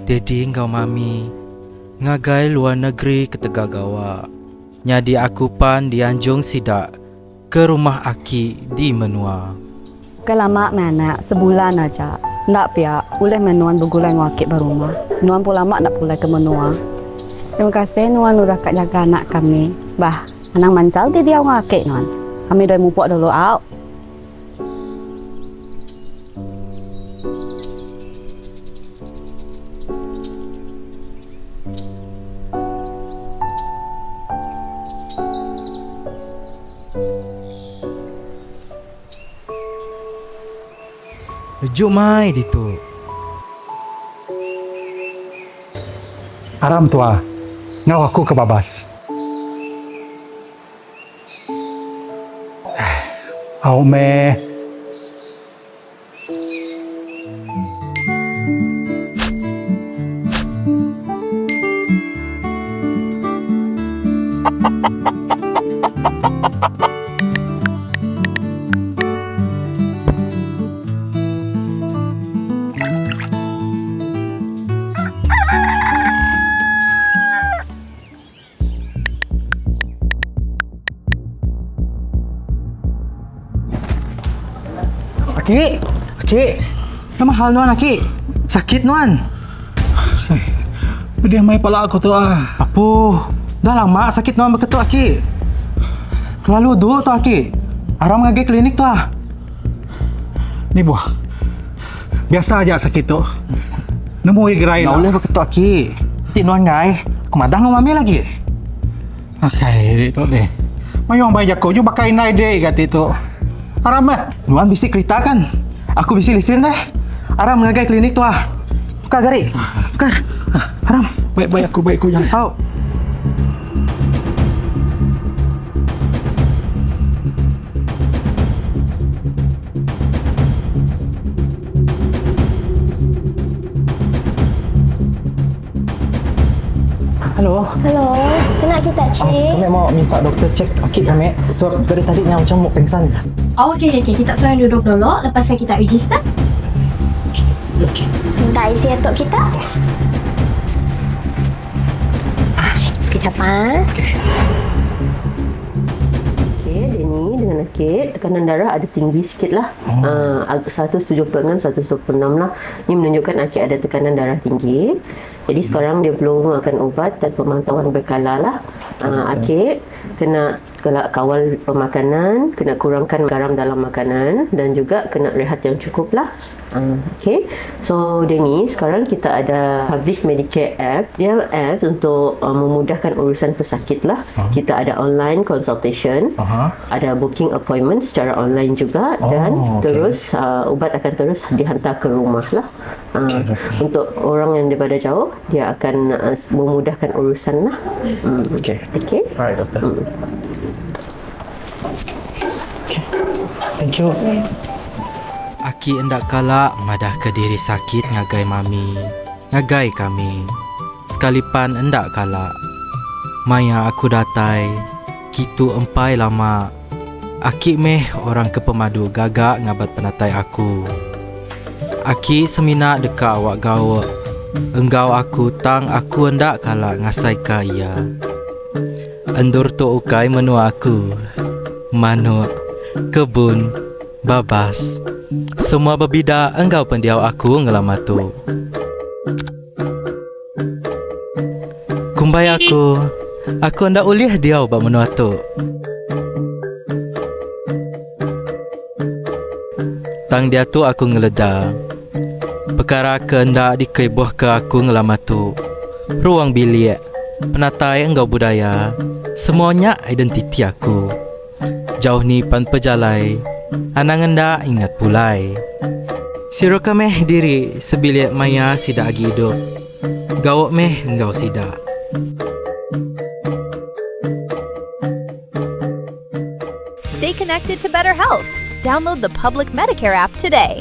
Dedi engkau mami ngagai luar negeri ke Tegagawa. Nyadi aku pan dianjung sidak ke rumah Aki di Menua. Kelama mana sebulan aja. Ndak pia boleh menuan bergulai ngakit berumah. Nuan pun lama nak pulai ke Menua. Terima kasih Nuan udah kak jaga anak kami. Bah, anang mancal ti dia ngakit Nuan. Kami dah mupuk dulu out. Rujuk mai ditu. Aram tua, ngau aku ke babas. Au me. Aki, nama hal Nuan Aki? Sakit Nuan? Dia mai pala aku tu ah. Apa? Dah lama sakit Nuan berketuk Aki. Terlalu duk tu Aki. Aram ngagi klinik tu ah. Ni buah. Biasa aja sakit tu. Nemu gerai Tak lah. boleh berketuk Aki. Tik Nuan ngai. Aku madah dengan mami lagi. Okay, tu deh. Mayong bayi aku ju pakai nai deh kat itu. Aram eh. Nuan bisik kereta kan? Aku bisik lisin deh. Aram ngagai klinik tu ah. Buka gari. Buka. Aram. Baik aku jalan. Au. Halo. Hello, kenapa kita cik? Kami mau minta doktor cek Akid kami. So dari tadi ni macam mau pingsan. Oh, okey. Kita seorang duduk dulu. Lepas tu kita register. Minta isi untuk kita. Okey, sekejap Okey, dia ni dengan Akid, tekanan darah ada tinggi sikit lah. 176, 126 lah. Ini menunjukkan Akid ada tekanan darah tinggi. Jadi sekarang dia perlu makan ubat dan pemantauan berkala lah. Akid kena kawal pemakanan, kena kurangkan garam dalam makanan dan juga kena rehat yang cukup lah. Okay. So dia ni sekarang kita ada Public Medicare app. Dia app untuk memudahkan urusan pesakit lah. Kita ada online consultation, ada booking appointment secara online juga dan terus ubat akan terus dihantar ke rumah lah. Untuk orang yang daripada jauh, dia akan memudahkan urusan lah. Okay. Alright, doktor. Okay. Thank you. Aki hendak kalak madah ke diri sakit ngagai mami, ngagai kami. Sekalipan hendak kalak. Maya aku datai, kitu empai lama. Aki meh orang ke pemadu gagak ngabat penatai aku. Aki semina dekat awak gawa. Enggau aku tang aku hendak kalak ngasai ka ia. Endur tu ukai menua aku. Manuk, kebun, babas. Semua berbida engkau pendiau aku ngelama tu. Kumbai aku hendak ulih diau bak menua tu. Tang dia tu aku ngeleda. Perkara kehendak dikebuah ke aku ngelama tu. Ruang bilik, penatai engkau budaya, semuanya identiti aku. Jauh ni pan pejalai, anang hendak ingat pulai. Siro meh diri sebilik maya sidak agi hidup. Gawak meh engkau sidak. Stay connected to better health. Download the Public Medicare app today.